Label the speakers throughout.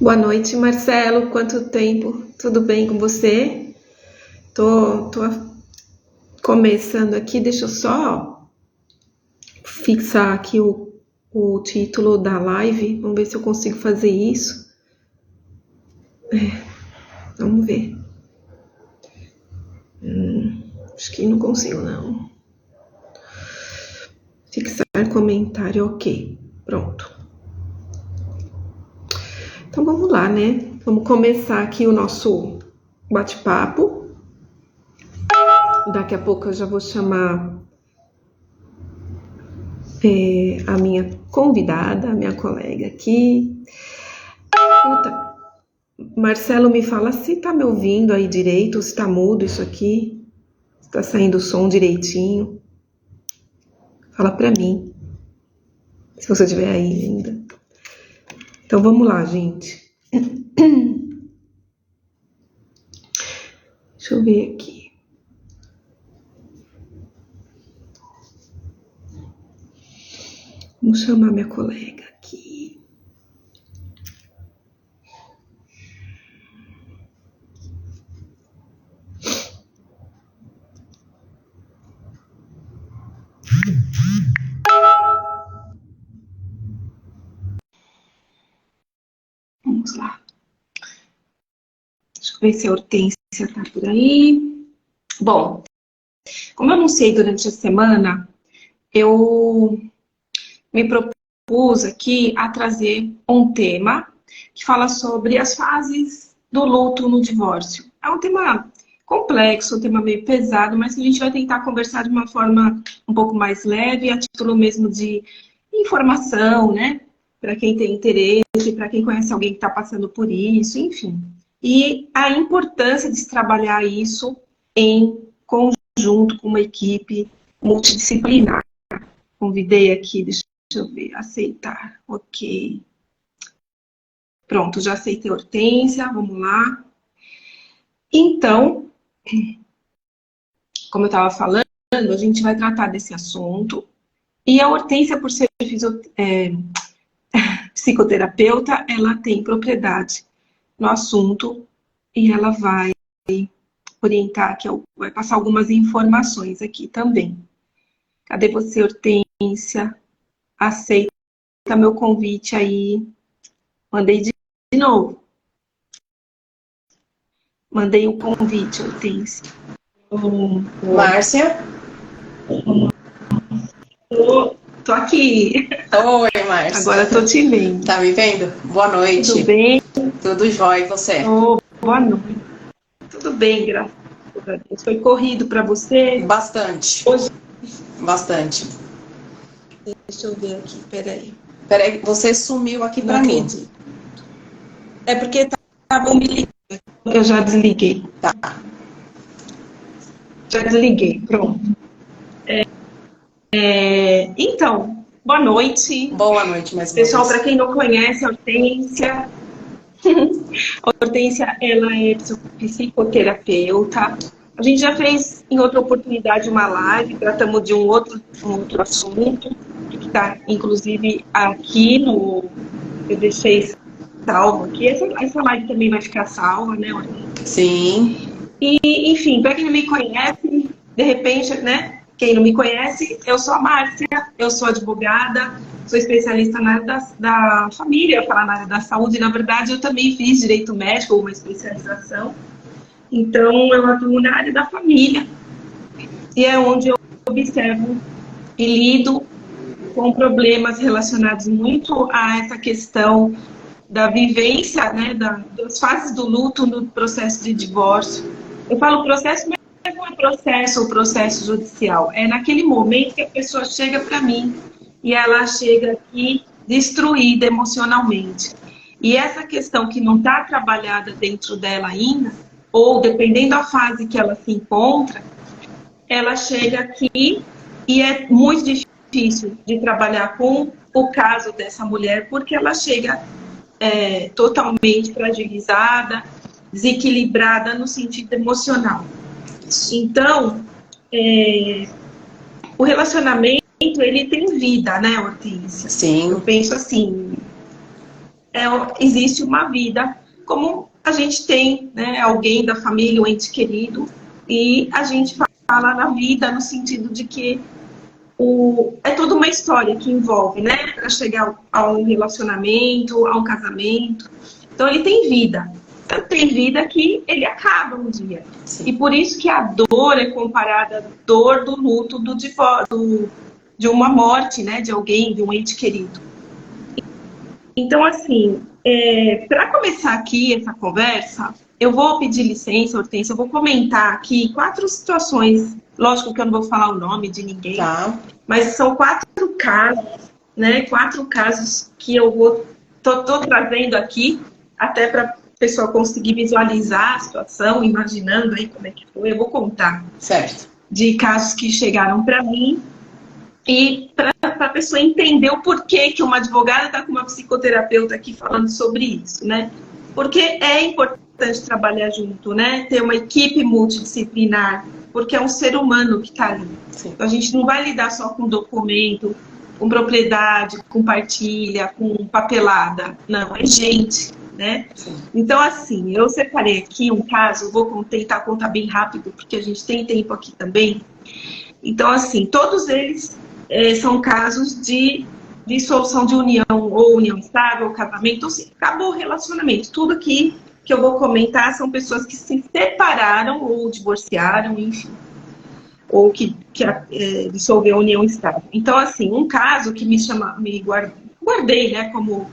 Speaker 1: Boa noite, Marcelo. Quanto tempo? Tudo bem com você? Tô começando aqui. Deixa eu só fixar aqui o título da live. Vamos ver se eu consigo fazer isso. Vamos ver. Acho que não consigo, não. Fixar comentário, ok. Pronto. Então vamos lá, né? Vamos começar aqui o nosso bate-papo. Daqui a pouco eu já vou chamar a minha convidada, a minha colega aqui. Marcelo, me fala se tá me ouvindo aí direito, se tá mudo isso aqui, se tá saindo o som direitinho. Fala pra mim, se você estiver aí ainda. Então vamos lá, gente. Deixa eu ver aqui. Vamos chamar minha colega aqui. Vamos lá. Deixa eu ver se a Hortência tá por aí. Bom, como eu anunciei durante a semana, eu me propus aqui a trazer um tema que fala sobre as fases do luto no divórcio. É um tema complexo, um tema meio pesado, mas que a gente vai tentar conversar de uma forma um pouco mais leve, a título mesmo de informação, né? Para quem tem interesse, para quem conhece alguém que está passando por isso, enfim. E a importância de se trabalhar isso em conjunto com uma equipe multidisciplinar. Convidei aqui, deixa eu ver, aceitar, ok. Pronto, já aceitei a Hortência, vamos lá. Então, como eu estava falando, a gente vai tratar desse assunto. E a Hortência, por ser psicoterapeuta, ela tem propriedade no assunto e ela vai orientar, vai passar algumas informações aqui também. Cadê você, Hortência? Aceita meu convite aí. Mandei de novo. Mandei o convite, Hortência.
Speaker 2: Márcia?
Speaker 1: Tô aqui.
Speaker 2: Oi, Márcia.
Speaker 1: Agora tô te vendo.
Speaker 2: Tá me vendo? Boa noite.
Speaker 1: Tudo bem?
Speaker 2: Tudo jóia, e você?
Speaker 1: Boa noite. Tudo bem, graças a Deus. Foi corrido para você?
Speaker 2: Bastante.
Speaker 1: Hoje?
Speaker 2: Bastante.
Speaker 1: Deixa eu ver aqui, peraí.
Speaker 2: Peraí, você sumiu aqui pra mim.
Speaker 1: É porque estavam me ligando. Eu já desliguei.
Speaker 2: Tá.
Speaker 1: Já desliguei, pronto. Então, boa noite.
Speaker 2: Boa noite, mais uma
Speaker 1: Pessoal,
Speaker 2: vez.
Speaker 1: para quem não conhece a Hortência, a Hortência, ela é psicoterapeuta. A gente já fez em outra oportunidade uma live, tratamos de um outro assunto, que está inclusive aqui no... Eu deixei salvo aqui. Essa live também vai ficar salva, né, Hortência?
Speaker 2: Sim.
Speaker 1: E, enfim, para quem não me conhece, de repente, né? Quem não me conhece, eu sou a Márcia, eu sou advogada, sou especialista na área da família, eu falo na área da saúde. Na verdade, eu também fiz direito médico, uma especialização. Então, eu atuo na área da família. E é onde eu observo e lido com problemas relacionados muito a essa questão da vivência, né, das fases do luto no processo de divórcio. Eu falo processo, mas não é processo ou processo judicial. É naquele momento que a pessoa chega para mim e ela chega aqui destruída emocionalmente. E essa questão que não está trabalhada dentro dela ainda, ou dependendo da fase que ela se encontra, ela chega aqui e é muito difícil de trabalhar com o caso dessa mulher, porque ela chega totalmente fragilizada, desequilibrada no sentido emocional. Então, o relacionamento, ele tem vida, né, Hortência?
Speaker 2: Sim.
Speaker 1: Eu penso assim, existe uma vida, como a gente tem, né, alguém da família, um ente querido, e a gente fala na vida no sentido de que é toda uma história que envolve, né, para chegar a um relacionamento, a um casamento. Então ele tem vida. Então, tem vida que ele acaba um dia. Sim. E por isso que a dor é comparada à dor do luto, do divórcio, de uma morte, né, de alguém, de um ente querido. Então, assim, para começar aqui essa conversa, eu vou pedir licença, Hortência, eu vou comentar aqui 4 situações. Lógico que eu não vou falar o nome de ninguém, tá, mas são 4 casos, né? 4 casos que eu tô trazendo aqui, até para a pessoa conseguir visualizar a situação, imaginando aí como é que foi. Eu vou contar. Certo. De casos que chegaram para mim e para a pessoa entender o porquê que uma advogada está com uma psicoterapeuta aqui falando sobre isso, né? Porque é importante trabalhar junto, né? Ter uma equipe multidisciplinar, porque é um ser humano que está ali. Então, a gente não vai lidar só com documento, com propriedade, com partilha, com papelada. Não, é gente, né? Sim. Então, assim, eu separei aqui um caso, vou tentar contar bem rápido, porque a gente tem tempo aqui também. Então, assim, todos eles são casos de dissolução de união, ou união estável, ou casamento. Então, assim, acabou o relacionamento. Tudo aqui que eu vou comentar são pessoas que se separaram ou divorciaram, enfim, ou que dissolveu a união estável. Então, assim, um caso que guardei, né, como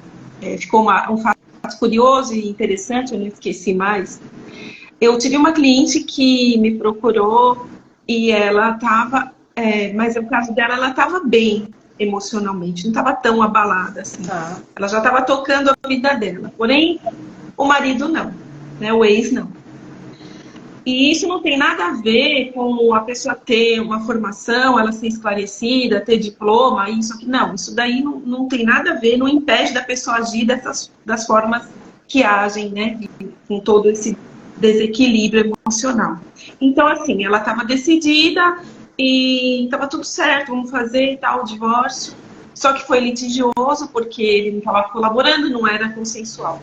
Speaker 1: ficou um fato curioso e interessante, eu não esqueci mais. Eu tive uma cliente que me procurou e ela estava, mas o caso dela, ela estava bem emocionalmente, não estava tão abalada assim. Tá. Ela já estava tocando a vida dela, porém o marido não, né? O ex não. E isso não tem nada a ver com a pessoa ter uma formação, ela ser esclarecida, ter diploma, isso aqui. Não, isso daí não tem nada a ver, não impede da pessoa agir das formas que agem, né? Com todo esse desequilíbrio emocional. Então, assim, ela estava decidida e estava tudo certo, vamos fazer tal divórcio. Só que foi litigioso porque ele não estava colaborando, não era consensual.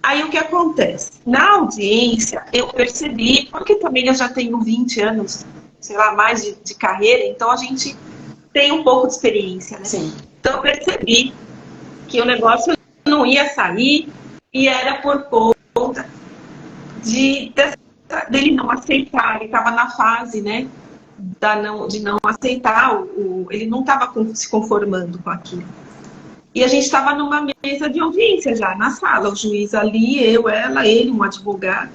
Speaker 1: Aí o que acontece? Na audiência eu percebi, porque também eu já tenho 20 anos, sei lá, mais de carreira, então a gente tem um pouco de experiência, né? Sim. Então eu percebi que o negócio não ia sair e era por conta dele não aceitar, ele estava na fase, né, de não aceitar, ele não estava se conformando com aquilo. E a gente estava numa mesa de audiência já, na sala, o juiz ali, eu, ela, ele, um advogado.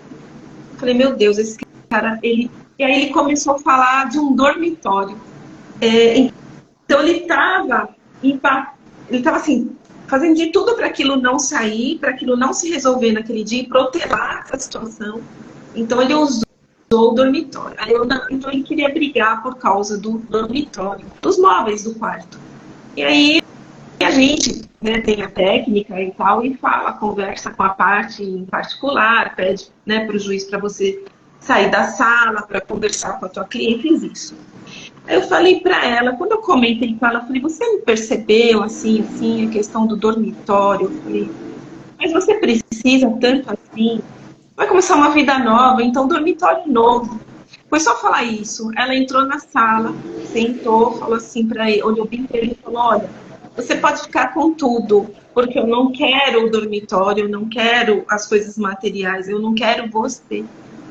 Speaker 1: Falei, meu Deus, esse cara, ele... E aí ele começou a falar de um dormitório. Então ele estava assim, fazendo de tudo para aquilo não sair, para aquilo não se resolver naquele dia e protelar essa situação. Então ele usou o dormitório. Então ele queria brigar por causa do dormitório, dos móveis do quarto. E aí a gente, né, tem a técnica e tal, e conversa com a parte em particular, pede, né, para o juiz para você sair da sala para conversar com a tua cliente, fiz isso. Aí eu falei para ela, quando eu comentei com ela, eu falei, você não percebeu, assim, a questão do dormitório? Eu falei, mas você precisa tanto assim? Vai começar uma vida nova, então dormitório novo. Foi só falar isso. Ela entrou na sala, sentou, falou assim para ele, olhou bem para ele e falou, olha, você pode ficar com tudo, porque eu não quero o dormitório, eu não quero as coisas materiais, eu não quero você.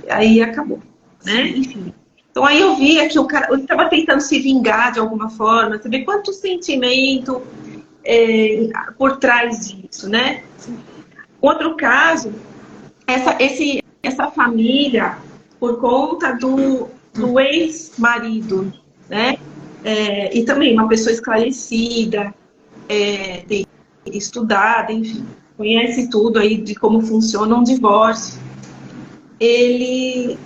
Speaker 1: Aí acabou, né? Enfim. Então aí eu via que o cara estava tentando se vingar de alguma forma, você vê quanto sentimento por trás disso, né? Outro caso, essa família, por conta do ex-marido, né? E também uma pessoa esclarecida, tem estudado, enfim, conhece tudo aí de como funciona um divórcio. Ele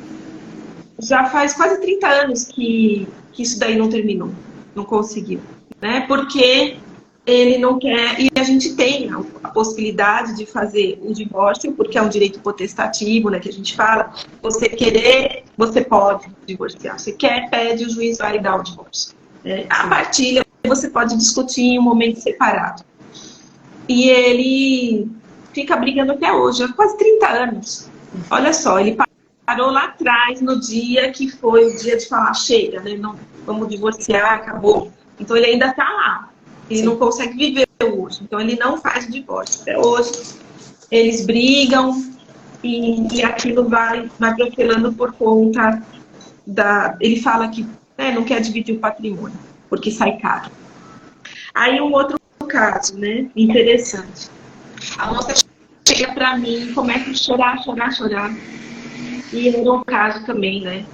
Speaker 1: já faz quase 30 anos que isso daí não terminou, não conseguiu, né? Porque ele não quer, e a gente tem a possibilidade de fazer o divórcio, porque é um direito potestativo, né, que a gente fala, você querer, você pode divorciar, você quer, pede, o juiz vai dar o divórcio. A partilha você pode discutir em um momento separado. E ele fica brigando até hoje, há quase 30 anos. Olha só, ele parou lá atrás, no dia que foi o dia de falar, chega, né? Não, vamos divorciar, acabou. Então ele ainda está lá. Ele não consegue viver hoje. Então ele não faz divórcio até hoje. Eles brigam e aquilo vai protelando por conta da... Ele fala que não quer dividir o patrimônio, porque sai caro. Aí um outro caso, né? Interessante. A moça chega pra mim e começa a chorar. E era um caso também, né?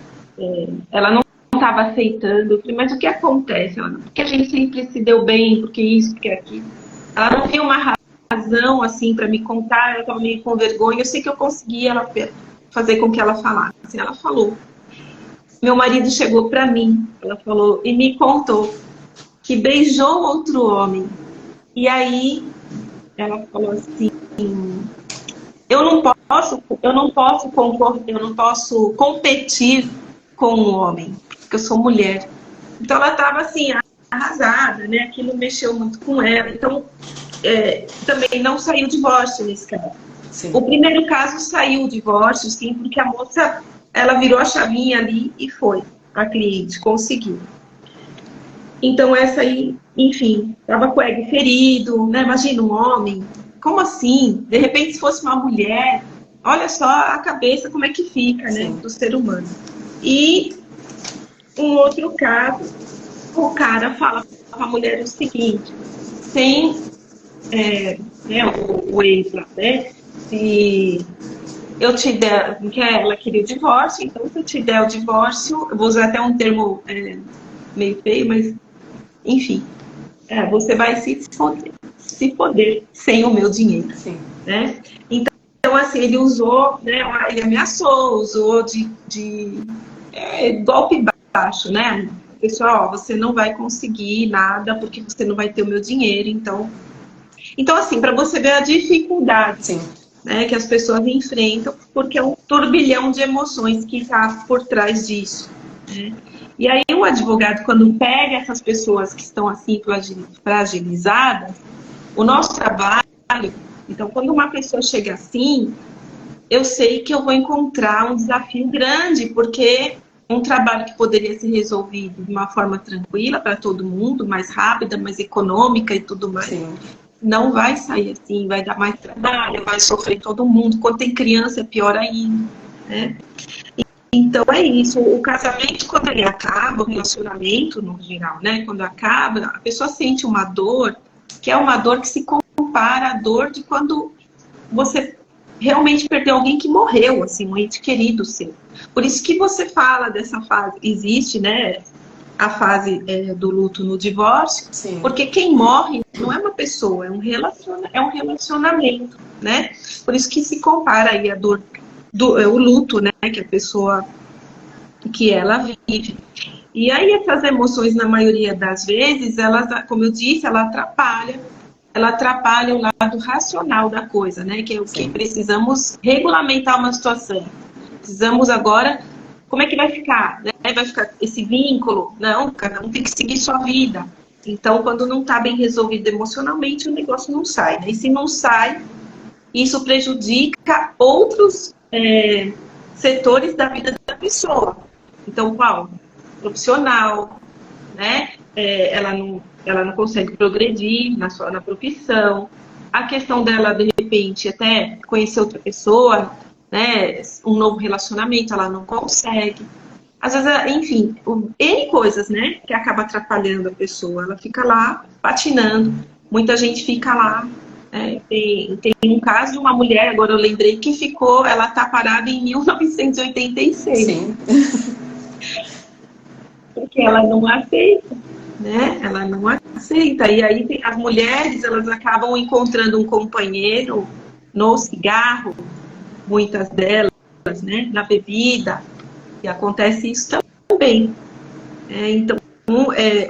Speaker 1: Ela não estava aceitando. Mas o que acontece? Porque a gente sempre se deu bem, porque isso, porque aquilo. Ela não tinha uma razão, assim, para me contar. Ela estava meio com vergonha. Eu sei que eu consegui fazer com que ela falasse. Ela falou. Meu marido chegou para mim, ela falou, e me contou que beijou outro homem. E aí ela falou assim, eu não posso competir com um homem, porque eu sou mulher. Então ela estava assim, arrasada, né? Aquilo mexeu muito com ela. Então também não saiu o divórcio nesse caso. Sim. O primeiro caso saiu o divórcio, sim, porque a moça, ela virou a chavinha ali e foi. A cliente conseguiu. Então essa aí, enfim, estava com o ego ferido, né? Imagina um homem, como assim? De repente, se fosse uma mulher, olha só a cabeça como é que fica, né, do ser humano. E um outro caso, o cara fala para a mulher o seguinte, o ex lá, né? Se eu te der, que ela queria o divórcio, então se eu te der o divórcio, eu vou usar até um termo meio feio, mas enfim, você vai se foder sem o meu dinheiro. Sim. Né? Então, assim, ele usou, né, ele ameaçou, usou de golpe baixo, né? Pessoal, você não vai conseguir nada porque você não vai ter o meu dinheiro, então assim, para você ver a dificuldade, sim, né, que as pessoas enfrentam, porque é um turbilhão de emoções que está por trás disso, né? E aí o advogado, quando pega essas pessoas que estão assim fragilizadas, o nosso trabalho, então quando uma pessoa chega assim, eu sei que eu vou encontrar um desafio grande, porque um trabalho que poderia ser resolvido de uma forma tranquila para todo mundo, mais rápida, mais econômica e tudo mais, sim, não vai sair assim, vai dar mais trabalho, vai sofrer todo mundo. Quando tem criança é pior ainda, né? Então é isso, o casamento, quando ele acaba, o relacionamento no geral, né? Quando acaba, a pessoa sente uma dor, que é uma dor que se compara à dor de quando você realmente perdeu alguém que morreu, assim, um ente querido seu. Por isso que você fala dessa fase, existe, né? A fase do luto no divórcio, sim, porque quem morre não é uma pessoa, é um relacionamento, né? Por isso que se compara aí a dor o luto, né, que a pessoa, que ela vive. E aí essas emoções, na maioria das vezes, elas, como eu disse, ela atrapalha o lado racional da coisa, né, que é o que precisamos regulamentar uma situação. Precisamos agora, como é que vai ficar? Né? Vai ficar esse vínculo? Não, cada um tem que seguir sua vida. Então, quando não está bem resolvido emocionalmente, o negócio não sai, né? E se não sai, isso prejudica outros setores da vida da pessoa. Então, qual? Profissional, né? Ela não consegue progredir na profissão. A questão dela, de repente, até conhecer outra pessoa, né? Um novo relacionamento, ela não consegue. Às vezes, enfim, N coisas, né? Que acaba atrapalhando a pessoa. Ela fica lá patinando. Muita gente fica lá. Tem um caso de uma mulher, agora eu lembrei, que ela está parada em 1986. Sim. Porque ela não aceita, né? Ela não aceita. E aí as mulheres, elas acabam encontrando um companheiro no cigarro, muitas delas, né? Na bebida. E acontece isso também. Então,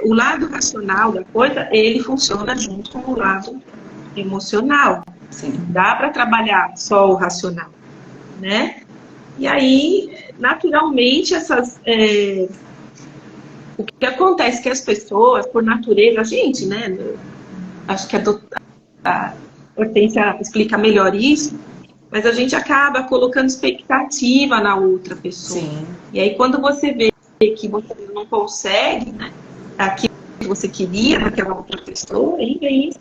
Speaker 1: o lado racional da coisa, ele funciona junto com o lado emocional. Sim. Dá para trabalhar só o racional, né? E aí, naturalmente, o que acontece é que as pessoas, por natureza, a gente, né? Acho que Hortência explica melhor isso, mas a gente acaba colocando expectativa na outra pessoa.
Speaker 2: Sim.
Speaker 1: E aí, quando você vê que você não consegue, né, aquilo que você queria naquela outra pessoa, aí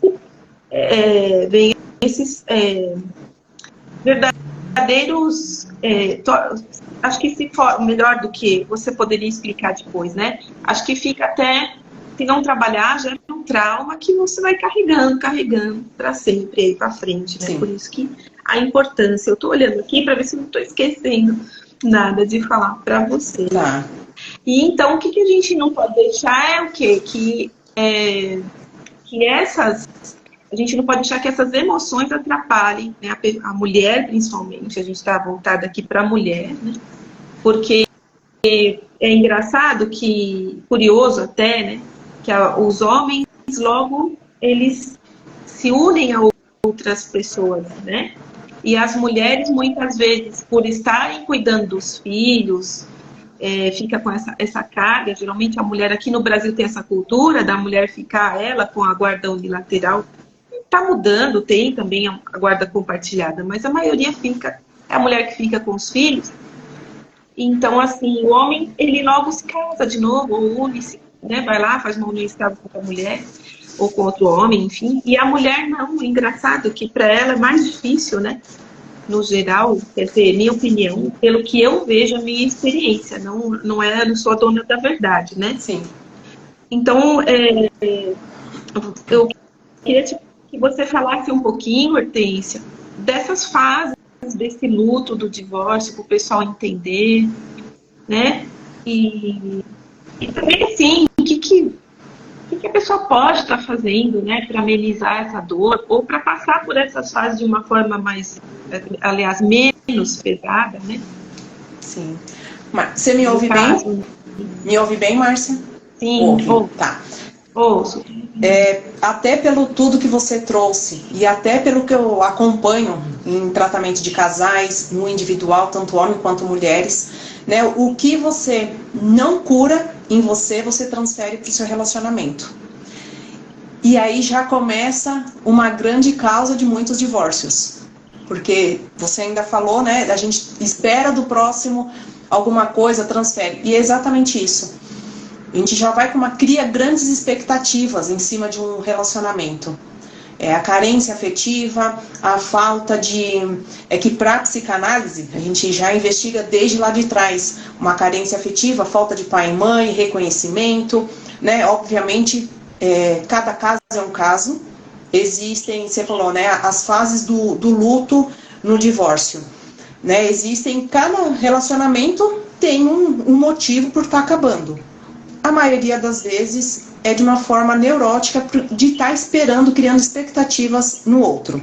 Speaker 1: vem esses verdadeiros. Acho que se for melhor do que você poderia explicar depois, né? Acho que fica até, se não trabalhar, já é um trauma que você vai carregando para sempre aí para frente, né?
Speaker 2: Sim.
Speaker 1: Por isso que a importância. Eu estou olhando aqui para ver se não estou esquecendo nada de falar para você.
Speaker 2: Tá.
Speaker 1: E então, o que a gente não pode deixar é o quê? Que a gente não pode deixar que essas emoções atrapalhem, né? A mulher, principalmente. A gente está voltada aqui para a mulher, né? Porque é engraçado curioso até, né? Que os homens, logo, eles se unem a outras pessoas, né? E as mulheres, muitas vezes, por estarem cuidando dos filhos, fica com essa carga. Geralmente a mulher aqui no Brasil tem essa cultura da mulher ficar ela com a guarda unilateral. Está mudando, tem também a guarda compartilhada, mas a maioria é a mulher que fica com os filhos. Então, assim, o homem, ele logo se casa de novo, ou une-se, né? Vai lá, faz uma união estável com a mulher, ou com outro homem, enfim. E a mulher não, é engraçado que para ela é mais difícil, né? No geral, quer dizer, minha opinião, pelo que eu vejo, a minha experiência, não sou a dona da verdade, né?
Speaker 2: Sim.
Speaker 1: Então, eu queria que você falasse um pouquinho, Hortência, dessas fases desse luto do divórcio, para o pessoal entender, né? E também, assim, o que a pessoa pode estar fazendo, né, para amenizar essa dor, ou para passar por essas fases de uma forma mais, aliás, menos pesada, né?
Speaker 2: Sim. Você me ouve bem? Me ouve bem, Márcia?
Speaker 1: Sim,
Speaker 2: ouve. Tá.
Speaker 1: Ouço.
Speaker 2: Até pelo tudo que você trouxe e até pelo que eu acompanho em tratamento de casais, no individual, tanto homem quanto mulheres, né, o que você não cura em você transfere para o seu relacionamento. E aí já começa uma grande causa de muitos divórcios. Porque você ainda falou, né, a gente espera do próximo alguma coisa, transfere. E é exatamente isso. A gente já cria grandes expectativas em cima de um relacionamento. A carência afetiva, a falta de... que para a psicanálise, a gente já investiga desde lá de trás. Uma carência afetiva, falta de pai e mãe, reconhecimento, né? Obviamente, cada caso é um caso. Existem, você falou, né, as fases do luto no divórcio. Né? Cada relacionamento tem um motivo por estar acabando. A maioria das vezes é de uma forma neurótica de estar esperando, criando expectativas no outro.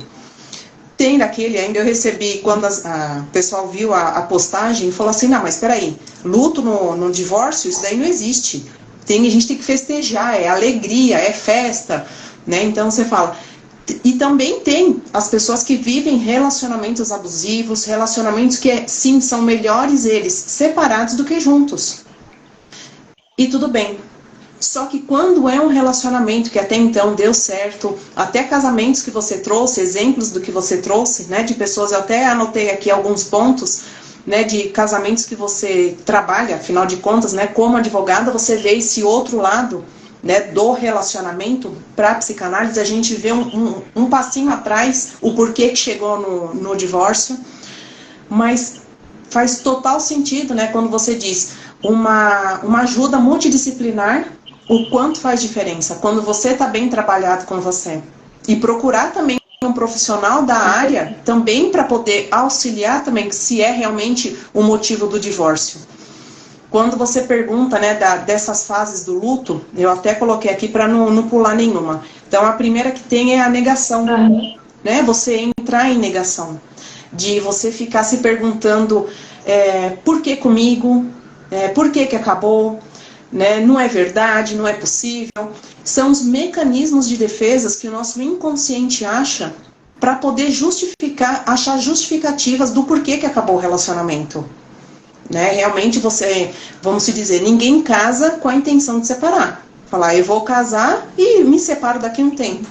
Speaker 2: Tem daquele, ainda eu recebi, quando o pessoal viu a postagem, falou assim, não, mas espera aí, luto no divórcio, isso daí não existe. A gente tem que festejar, é alegria, é festa, né? Então você fala... E também tem as pessoas que vivem relacionamentos abusivos, relacionamentos que, sim, são melhores eles separados do que juntos. E tudo bem. Só que quando é um relacionamento que até então deu certo, até casamentos que você trouxe, exemplos do que você trouxe, né, de pessoas, eu até anotei aqui alguns pontos, né, de casamentos que você trabalha, afinal de contas, né, como advogada, você vê esse outro lado, né, do relacionamento. Para a psicanálise, a gente vê um passinho atrás, o porquê que chegou no divórcio, mas faz total sentido, né, quando você diz uma ajuda multidisciplinar, o quanto faz diferença quando você está bem trabalhado com você. E procurar também um profissional da área também para poder auxiliar também se é realmente o motivo do divórcio. Quando você pergunta, né, dessas fases do luto, eu até coloquei aqui para não pular nenhuma. Então, a primeira que tem é a negação, né? Você entrar em negação, de você ficar se perguntando por que comigo, por que achou, né? Não é verdade, não é possível. São os mecanismos de defesas que o nosso inconsciente acha para poder achar justificativas do porquê que acabou o relacionamento. Né? Realmente vamos dizer, ninguém casa com a intenção de separar. Falar, eu vou casar e me separo daqui a um tempo.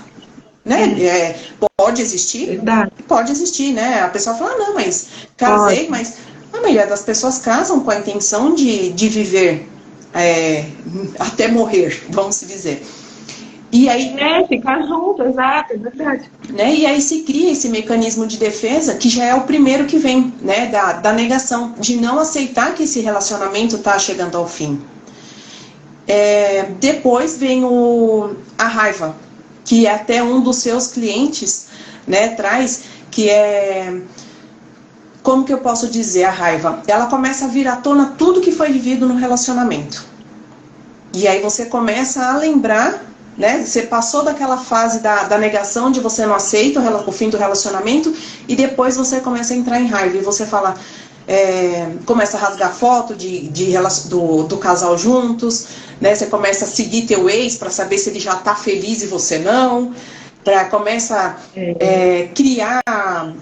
Speaker 2: Né? pode existir?
Speaker 1: Verdade.
Speaker 2: Pode existir, né? A pessoa fala, não, mas casei,
Speaker 1: Pode.
Speaker 2: mas a maioria das pessoas casam com a intenção de viver até morrer, vamos dizer. E aí,
Speaker 1: Ficar junto, exato, é verdade.
Speaker 2: né, e aí se cria esse mecanismo de defesa, que já é o primeiro que vem, né, da negação, de não aceitar que esse relacionamento está chegando ao fim. Depois vem a raiva, que até um dos seus clientes, né, traz, que é... Como que eu posso dizer a raiva? Ela começa a vir à tona tudo que foi vivido no relacionamento. E aí você começa a lembrar, né? Você passou daquela fase da negação, de você não aceita o fim do relacionamento, e depois você começa a entrar em raiva. E você fala, começa a rasgar foto do casal juntos, né? Você começa a seguir teu ex para saber se ele já está feliz e você não. Começa a criar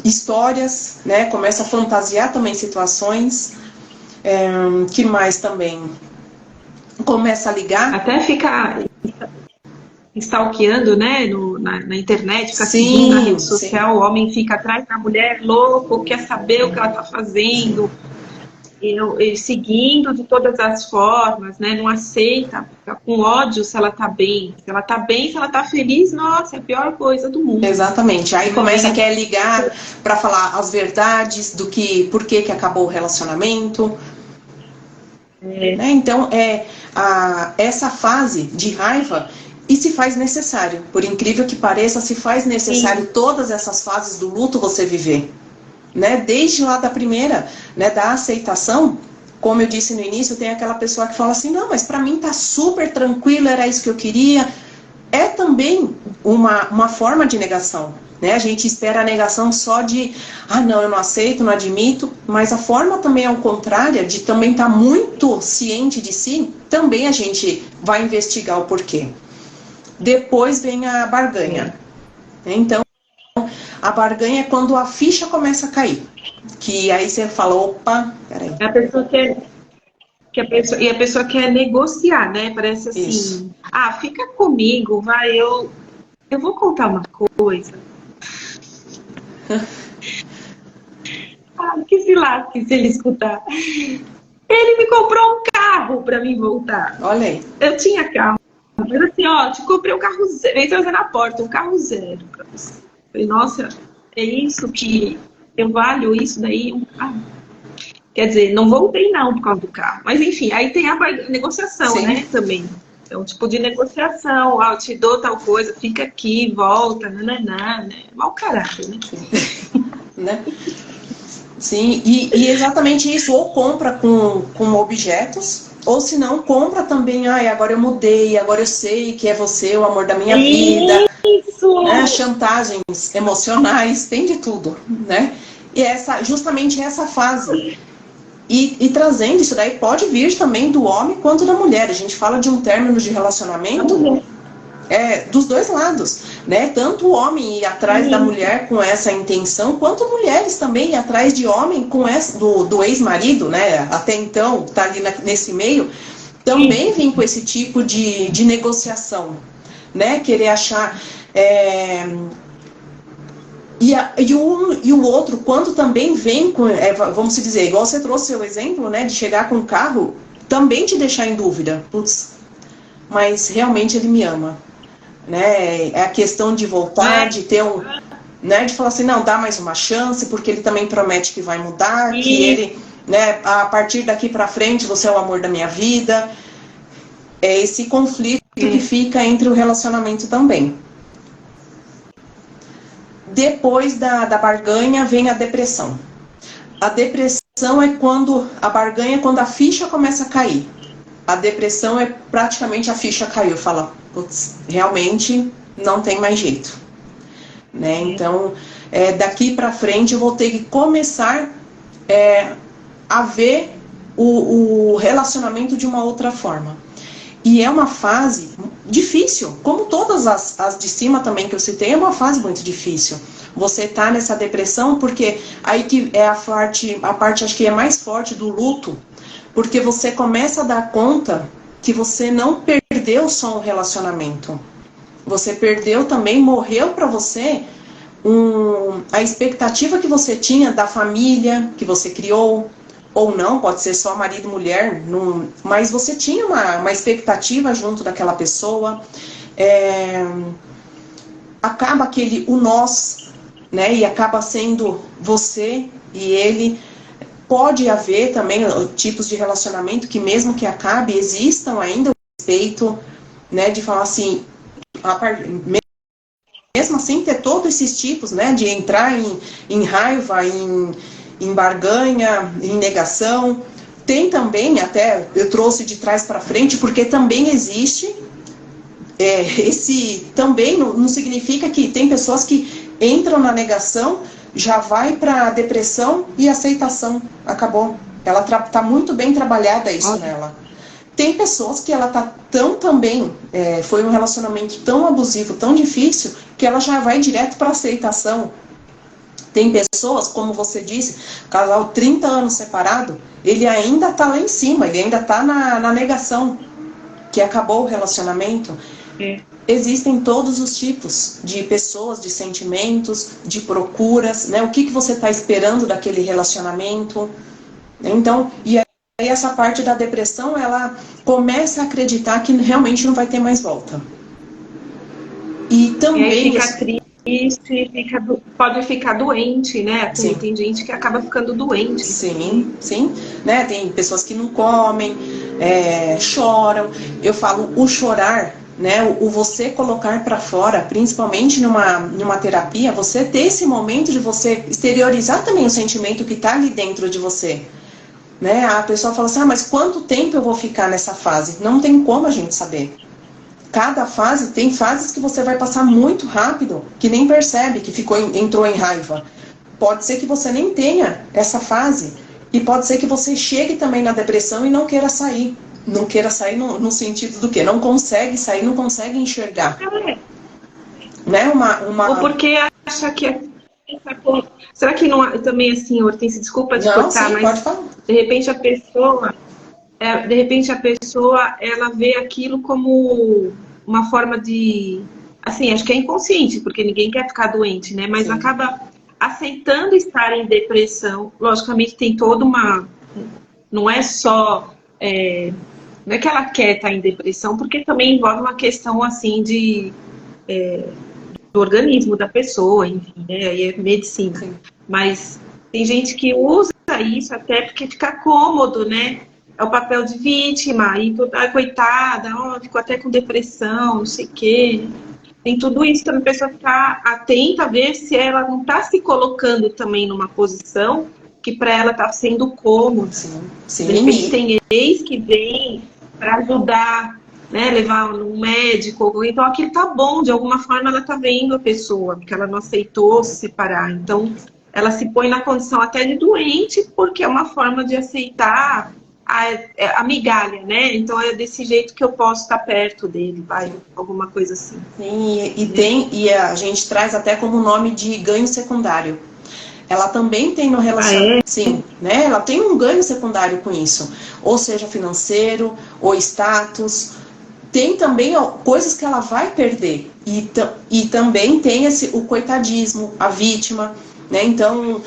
Speaker 2: histórias, né? Começa a fantasiar também situações. Que mais também? Começa a ligar.
Speaker 1: Até ficar stalkeando, né, na internet, fica seguindo na rede social, o homem fica atrás da mulher louco, quer saber o que ela está fazendo, ele seguindo de todas as formas, né, não aceita, fica com ódio se ela está bem. Se ela está bem, se ela está feliz, nossa, é a pior coisa do mundo.
Speaker 2: Exatamente. Aí começa a querer ligar para falar as verdades do por que acabou o relacionamento. Né? Então, essa fase de raiva, e se faz necessário. Por incrível que pareça, se faz necessário todas essas fases do luto você viver. Né? Desde lá da primeira, né, da aceitação, como eu disse no início, tem aquela pessoa que fala assim, não, mas para mim tá super tranquilo, era isso que eu queria. É também uma forma de negação. Né? A gente espera a negação só de, não, eu não aceito, não admito, mas a forma também ao contrário, de também estar muito ciente de si, também a gente vai investigar o porquê. Depois vem a barganha. Então, a barganha é quando a ficha começa a cair. Que aí você fala, opa, peraí.
Speaker 1: A pessoa a pessoa quer negociar, né? Parece assim, isso. Fica comigo, vai, eu vou contar uma coisa. Que se lasque se ele escutar. Ele me comprou um carro para mim voltar.
Speaker 2: Olha aí.
Speaker 1: Eu tinha carro. Mas assim, te comprei um carro zero. Ele trazer na porta, um carro zero pra você. Falei, nossa, é isso que eu valho isso daí? Um carro. Quer dizer, não voltei não por causa do carro. Mas enfim, aí tem a negociação, sim, né, também. É um tipo de negociação. Eu te dou tal coisa, fica aqui, volta, né? Mau caráter, né?
Speaker 2: Né? Sim, e exatamente isso, ou compra com objetos, ou se não, compra também, agora eu mudei, agora eu sei que é você, o amor da minha vida.
Speaker 1: Isso!
Speaker 2: Né? Chantagens emocionais, tem de tudo, né? E justamente essa fase. E trazendo isso daí, pode vir também do homem quanto da mulher. A gente fala de um término de relacionamento dos dois lados, né? Tanto o homem ir atrás da mulher com essa intenção, quanto mulheres também ir atrás de homem com do ex-marido, né? Até então, tá ali nesse meio, também vem com esse tipo de negociação, né? Querer achar... E o outro, quando também vem com, vamos dizer, igual você trouxe o exemplo, né, de chegar com um carro, também te deixar em dúvida. Putz, mas realmente ele me ama. Né? É a questão de voltar, de ter né, de falar assim, não, dá mais uma chance, porque ele também promete que vai mudar, que ele, né, a partir daqui para frente você é o amor da minha vida. É esse conflito que fica entre o relacionamento também. Depois da barganha vem a depressão. A depressão é quando a barganha é quando a ficha começa a cair. A depressão é praticamente a ficha caiu. Fala, putz, realmente não tem mais jeito. Né? Então, daqui para frente eu vou ter que começar a ver o relacionamento de uma outra forma. E é uma fase difícil, como todas as de cima também que eu citei, é uma fase muito difícil. Você tá nessa depressão porque aí que é a parte acho que é mais forte do luto, porque você começa a dar conta que você não perdeu só um relacionamento. Você perdeu também, morreu para você a expectativa que você tinha da família que você criou, ou não, pode ser só marido e mulher, mas você tinha uma expectativa junto daquela pessoa, acaba o nós, né, e acaba sendo você e ele. Pode haver também tipos de relacionamento que mesmo que acabe, existam ainda o respeito, né, de falar assim, mesmo assim ter todos esses tipos, né, de entrar em raiva, em barganha, em negação. Tem também, até eu trouxe de trás para frente, porque também existe também não significa que tem pessoas que entram na negação, já vai para a depressão e aceitação, acabou. Ela tá muito bem trabalhada isso nela. Tem pessoas que ela tá tão também, foi um relacionamento tão abusivo, tão difícil, que ela já vai direto para aceitação. Tem pessoas, como você disse, casal 30 anos separado, ele ainda tá lá em cima, ele ainda tá na negação, que acabou o relacionamento. Existem todos os tipos de pessoas, de sentimentos, de procuras, né? O que você está esperando daquele relacionamento. Então, e aí essa parte da depressão, ela começa a acreditar que realmente não vai ter mais volta. E também...
Speaker 1: fica triste, pode ficar doente, né?
Speaker 2: Sim.
Speaker 1: Tem gente que acaba ficando doente.
Speaker 2: Sim, sim. Né? Tem pessoas que não comem, choram. Eu falo, o chorar... Né, o você colocar para fora, principalmente numa terapia, você ter esse momento de você exteriorizar também o sentimento que está ali dentro de você. Né? A pessoa fala assim, mas quanto tempo eu vou ficar nessa fase? Não tem como a gente saber. Cada fase, tem fases que você vai passar muito rápido, que nem percebe que entrou em raiva. Pode ser que você nem tenha essa fase, e pode ser que você chegue também na depressão e não queira sair. Não queira sair no sentido do quê? Não consegue sair, não consegue enxergar. Né?
Speaker 1: Ou porque acha que... Será que não... Também assim, Hortência, desculpa te cortar,
Speaker 2: sim,
Speaker 1: mas
Speaker 2: pode falar.
Speaker 1: de repente a pessoa, ela vê aquilo como uma forma de... Assim, acho que é inconsciente, porque ninguém quer ficar doente, né? Mas acaba aceitando estar em depressão. Logicamente tem toda uma... Não é só... não é que ela quer estar em depressão, porque também envolve uma questão assim do organismo da pessoa, enfim, né? Aí é medicina. Sim. Mas tem gente que usa isso até porque fica cômodo, né? É o papel de vítima, e coitada, ficou até com depressão, não sei o quê. Tem tudo isso para a pessoa ficar atenta a ver se ela não está se colocando também numa posição que para ela está sendo cômodo.
Speaker 2: Sim. Sim.
Speaker 1: De repente tem ex que vem para ajudar, né, levar um médico, então aquilo tá bom, de alguma forma ela tá vendo a pessoa, porque ela não aceitou se separar, então ela se põe na condição até de doente, porque é uma forma de aceitar a migalha, né, então é desse jeito que eu posso estar perto dele, vai, alguma coisa assim.
Speaker 2: Sim, e a gente traz até como nome de ganho secundário. Ela também tem no relacionamento, sim, né? Ela tem um ganho secundário com isso, ou seja, financeiro, ou status. Tem também coisas que ela vai perder, e também tem o coitadismo, a vítima, né? Então,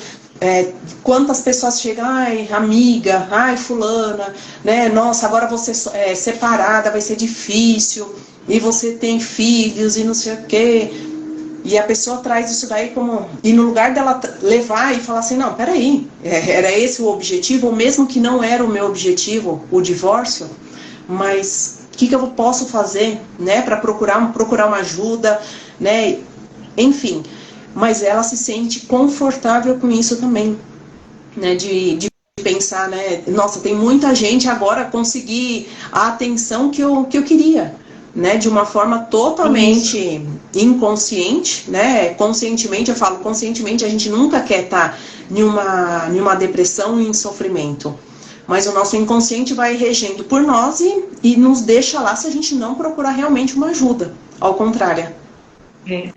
Speaker 2: quantas pessoas chegam, ai, amiga, ai, fulana, né? Nossa, agora você separada, vai ser difícil, e você tem filhos, e não sei o quê. E a pessoa traz isso daí como... E no lugar dela levar e falar assim, não, peraí, era esse o objetivo, ou mesmo que não era o meu objetivo, o divórcio, mas o que eu posso fazer, né, para procurar uma ajuda, né, enfim. Mas ela se sente confortável com isso também, né, de pensar, né, nossa, tem muita gente agora conseguir a atenção que eu queria. Né, de uma forma totalmente inconsciente, né? Conscientemente, eu falo, conscientemente a gente nunca quer estar em uma depressão e em sofrimento. Mas o nosso inconsciente vai regendo por nós e nos deixa lá se a gente não procurar realmente uma ajuda. Ao contrário.
Speaker 1: Né?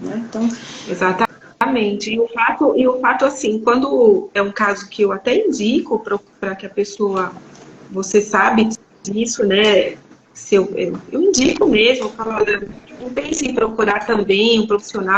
Speaker 2: Então...
Speaker 1: Exatamente. E o fato, assim, quando é um caso que eu até indico para que a pessoa, você sabe disso, né? Eu indico mesmo, eu falo, olha, não pense em procurar também um profissional